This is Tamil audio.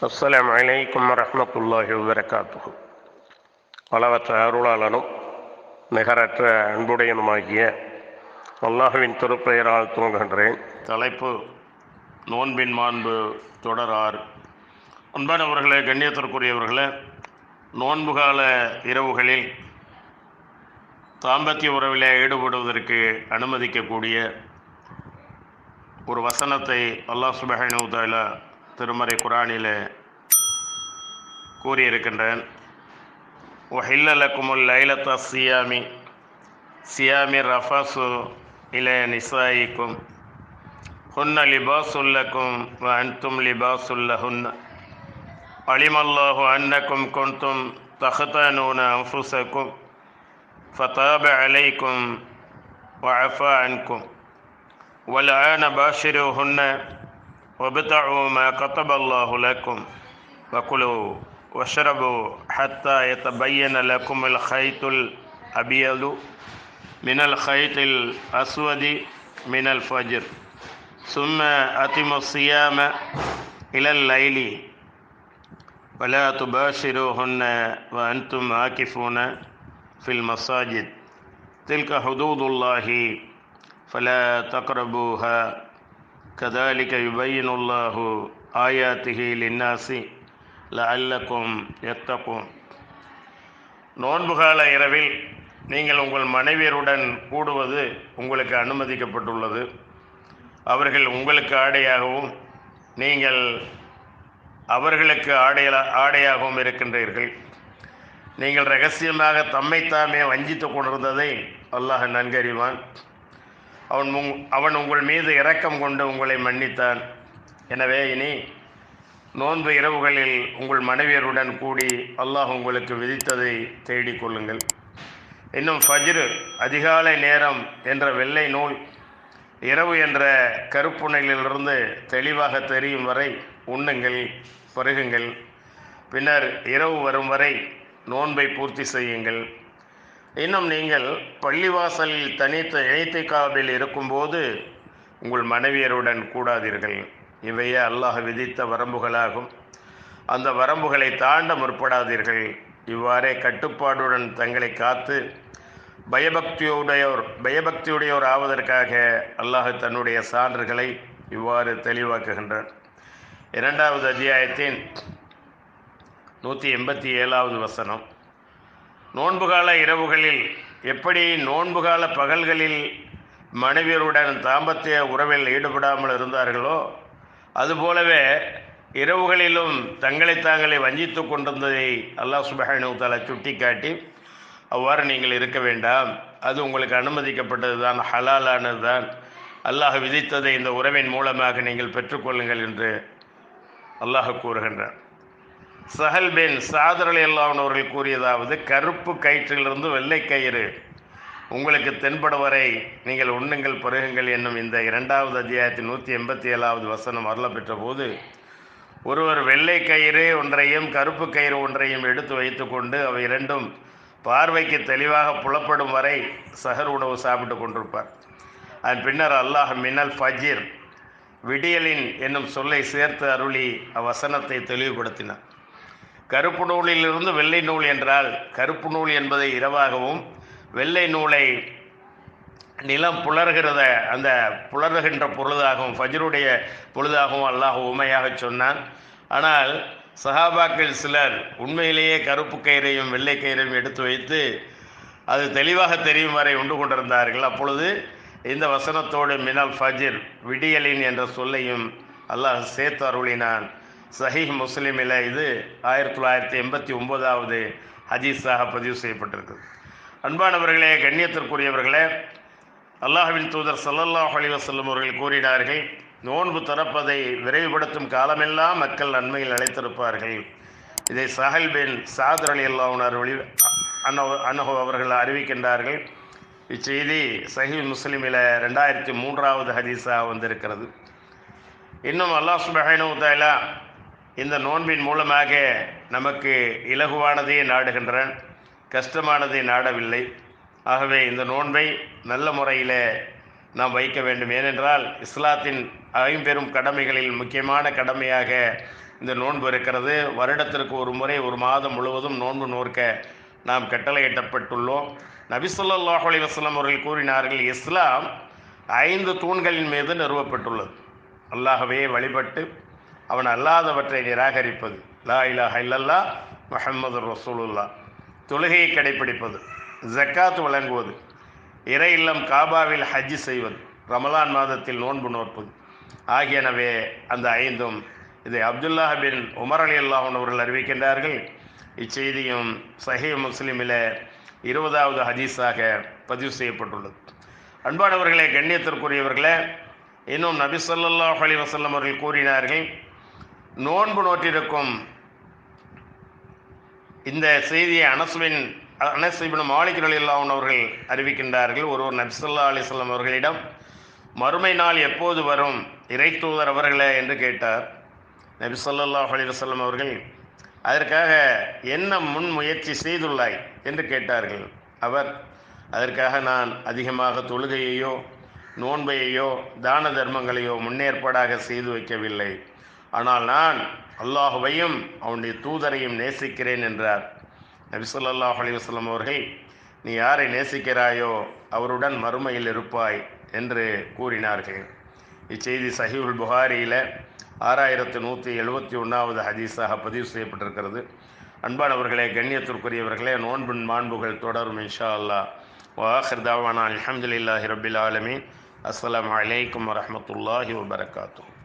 அஸ்ஸலாமு அலைக்கும் வரஹ்மத்துல்லாஹி வபரகாத்துஹு. அளவற்ற அருளாளனும் நிகரற்ற அன்புடையனுமாகிய அல்லாஹுவின் திருப்பெயரால் துவங்குகின்றேன். தலைப்பு நோன்பின் மாண்பு தொடரார். அன்பானவர்களே, கண்ணியத்திற்குரியவர்களே, நோன்புகால இரவுகளில் தாம்பத்திய உறவிலே ஈடுபடுவதற்கு அனுமதிக்கக்கூடிய ஒரு வசனத்தை அல்லாஹ் சுப்ஹானஹு வ தஆலா திருமறை குர்ஆனிலே கூறியிருக்கின்றான். வஹில்ல லக்குமுல் லைலத்த சியாமி ரஃபஸு இலா நிசாயிக்கும் ஹுன்ன லிபாசுல் லக்கும் வ அன்தும் லிபாசுல் லஹுன்ன அலிமல்லாஹு அன்னக்கும் குன்தும் தஹ்தனூன அன்ஃபுஸக்கும் ஃபதாப அலைக்கும் வ அஃபா அன்கும் வல்ஆன பாஷிருஹுன்ன وابتغوا ما كتب الله لكم وكلوا واشربوا حتى يتبين لكم الخيط الأبيض من الخيط الأسود من الفجر ثم أتموا الصيام إلى الليل ولا تباشروهن وأنتم عاكفون في المساجد تلك حدود الله فلا تقربوها كذلك يبين الله آياته للناس لعلكم يتقون. நோன்புகால இரவில் நீங்கள் உங்கள் மனைவியருடன் கூடுவது உங்களுக்கு அனுமதிக்கப்பட்டுள்ளது. அவர்கள் உங்களுக்கு ஆடையாகவும் நீங்கள் அவர்களுக்கு ஆடையாகவும் இருக்கின்றீர்கள். நீங்கள் இரகசியமாக தம்மைத்தாமே வஞ்சித்து கொண்டிருந்ததை அல்லாஹ் நன்கறிவான். அவன் உங்கள் மீது இரக்கம் கொண்டு உங்களை மன்னித்தான். எனவே இனி நோன்பு இரவுகளில் உங்கள் மனைவியருடன் கூடி அல்லாஹ் உங்களுக்கு விதித்ததை தேடிக்கொள்ளுங்கள். இன்னும் ஃபஜ்ர் அதிகாலை நேரம் என்ற வெள்ளை நூல் இரவு என்ற கருப்புணையிலிருந்து தெளிவாக தெரியும் வரை உண்ணுங்கள், பருகுங்கள். பின்னர் இரவு வரும் வரை நோன்பை பூர்த்தி செய்யுங்கள். இன்னும் நீங்கள் பள்ளிவாசலில் தனித்த இழைத்திகாபில் இருக்கும்போது உங்கள் மனைவியருடன் கூடாதீர்கள். இவையே அல்லாஹ் விதித்த வரம்புகளாகும். அந்த வரம்புகளை தாண்ட முற்படாதீர்கள். இவ்வாறே கட்டுப்பாடுடன் தங்களை காத்து பயபக்தியுடையோர் ஆவதற்காக அல்லாஹ் தன்னுடைய சான்றுகளை இவ்வாறு தெளிவாக்குகின்றான். 2வது அத்தியாயத்தின் 187வது வசனம். நோன்புகால இரவுகளில் எப்படி நோன்புகால பகல்களில் மனைவியருடன் தாம்பத்திய உறவில் ஈடுபடாமல் இருந்தார்களோ அதுபோலவே இரவுகளிலும் தங்களை தாங்களே வஞ்சித்து கொண்டிருந்ததை அல்லாஹ் சுப்ஹானஹு வ தஆலா சுட்டி காட்டி, அவ்வாறு நீங்கள் இருக்க வேண்டாம், அது உங்களுக்கு அனுமதிக்கப்பட்டது தான், ஹலாலானது தான், அல்லாஹ் விதித்ததை இந்த உறவின் மூலமாக நீங்கள் பெற்றுக்கொள்ளுங்கள் என்று அல்லாஹ் கூறுகின்றான். சஹல் பின் சாத் ரலியல்லாஹு அன்ஹு அவர்கள் கூறியதாவது, கருப்பு கயிற்றிலிருந்து வெள்ளை கயிறு உங்களுக்கு தென்பட வரை நீங்கள் உண்ணுங்கள், பருகுங்கள் என்னும் இந்த 2வது அத்தியாயத்தின் 187வது வசனம் அருள பெற்ற போது, ஒருவர் வெள்ளை கயிறு ஒன்றையும் கருப்பு கயிறு ஒன்றையும் எடுத்து வைத்து கொண்டு அவை இரண்டும் பார்வைக்கு தெளிவாக புலப்படும் வரை சஹர் உணவு சாப்பிட்டு கொண்டிருப்பார். அதன் பின்னர் அல்லாஹ் மினல் ஃபஜ்ர் விடியலின் என்னும் சொல்லை சேர்த்து அருளி அவ்வசனத்தை தெளிவுபடுத்தினார். கருப்பு நூலிலிருந்து வெள்ளை நூல் என்றால் கருப்பு நூல் என்பதை இரவாகவும் வெள்ளை நூலை நிலம் அந்த புலர்கின்ற பொழுதாகவும் ஃபஜ்ருடைய பொழுதாகவும் அல்லாஹ் உமையாக சொன்னான். ஆனால் சஹாபாக்கள் சிலர் உண்மையிலேயே கருப்பு கயிறையும் வெள்ளை கயிறையும் எடுத்து வைத்து அது தெளிவாக தெரியும் வரை உண்டு கொண்டிருந்தார்கள். அப்பொழுது இந்த வசனத்தோடு மினல் ஃபஜ்ர் விடியலின் என்ற சொல்லையும் அல்லாஹ் சேர்த்து அருளினான். சஹீஹ் முஸ்லிமில் இது 1989வது ஹதீஸாக பதிவு செய்யப்பட்டிருக்கு. அன்பானவர்களே, கண்ணியத்திற்குரியவர்களே, அல்லாஹ்வின் தூதர் ஸல்லல்லாஹு அலைஹி வஸல்லம் அவர்கள் கூறினார்கள், நோன்பு திறப்பதை விரைவுபடுத்தும் காலமெல்லாம் மக்கள் நன்மையில் நிலைத்திருப்பார்கள். இதை சஹல் பின் சாத் ரலியல்லாஹு அன்ஹு அவர்கள் அறிவிக்கின்றார்கள். இச்செய்தி சஹீஹ் முஸ்லிமில் 2003வது ஹதீஸாக வந்திருக்கிறது. இன்னும் அல்லாஹ் சுப்ஹானஹு வ தஆலா இந்த நோன்பின் மூலமாக நமக்கு இலகுவானதையே நாடுகின்றான், கஷ்டமானதை நாடவில்லை. ஆகவே இந்த நோன்பை நல்ல முறையில் நாம் வைக்க வேண்டும். ஏனென்றால் இஸ்லாத்தின் ஐம்பெரும் கடமைகளில் முக்கியமான கடமையாக இந்த நோன்பு இருக்கிறது. வருடத்திற்கு ஒரு முறை ஒரு மாதம் முழுவதும் நோன்பு நோற்க நாம் கட்டளையிடப்பட்டுள்ளோம். நபி ஸல்லல்லாஹு அலைஹி வஸல்லம் அவர்கள் கூறினார்கள், இஸ்லாம் 5 தூண்களின் மீது நிறுவப்பட்டுள்ளது. அல்லாஹ்வே வழிபட்டு அவன் அல்லாதவற்றை நிராகரிப்பது, லா இலாஹ இல்லல்லாஹ் முஹம்மதுர் ரசூலுல்லாஹ், தொழுகையை கடைப்பிடிப்பது, ஜக்காத் வழங்குவது, இறை இல்லம் காபாவில் ஹஜ் செய்வது, ரமலான் மாதத்தில் நோன்பு நோற்பது ஆகியனவே அந்த 5. இதை அப்துல்லாஹ் பின் உமர் ரலியல்லாஹு அன்ஹு அவர்கள் அறிவிக்கின்றார்கள். இச்செய்தியும் சஹீஹ் முஸ்லிமில் 20வது ஹதீஸாக பதிவு செய்யப்பட்டுள்ளது. அன்பானவர்களே, கண்ணியத்திற்குரியவர்களே, இன்னும் நபி ஸல்லல்லாஹு அலைஹி வஸல்லம் அவர்கள் கூறினார்கள், நோன்பு நோற்றிருக்கும் இந்த செய்தியை அனஸ் இப்னு மாலிக் ரலியல்லாஹு அன்ஹு அவர்கள் அறிவிக்கின்றார்கள். ஒருவர் நபி ஸல்லல்லாஹு அலைஹி வஸல்லம் அவர்களிடம், மறுமை நாள் எப்போது வரும் இறை தூதர் அவர்களே என்று கேட்டார். நபி ஸல்லல்லாஹு அலைஹி வஸல்லம் அவர்கள், அதற்காக என்ன முன் முயற்சி செய்துள்ளாய் என்று கேட்டார்கள். அவர், அதற்காக நான் அதிகமாக தொழுகையையோ நோன்பையோ தான தர்மங்களையோ முன்னேற்பாடாக செய்து வைக்கவில்லை, ஆனால் நான் அல்லாஹுவையும் அவனுடைய தூதரையும் நேசிக்கிறேன் என்றார். நபி ஸல்லல்லாஹு அலைஹி வஸல்லம் அவர்கள், நீ யாரை நேசிக்கிறாயோ அவருடன் மறுமையில் இருப்பாய் என்று கூறினார்கள். இச்செய்தி சஹீஹுல் புகாரியில் 6171வது ஹதீஸாக பதிவு செய்யப்பட்டிருக்கிறது. அன்பானவர்களே, கண்ணியத்திற்குரியவர்களே, நோன்பின் மாண்புகள் தொடரும் இன்ஷா அல்லாஹ். வாஹிர் தாவானா அல்ஹம்துலில்லாஹி ரப்பில் ஆலமீன். அஸ்ஸலாமு அலைக்கும் வரஹ்மத்துல்லாஹி வபரகாத்துஹு.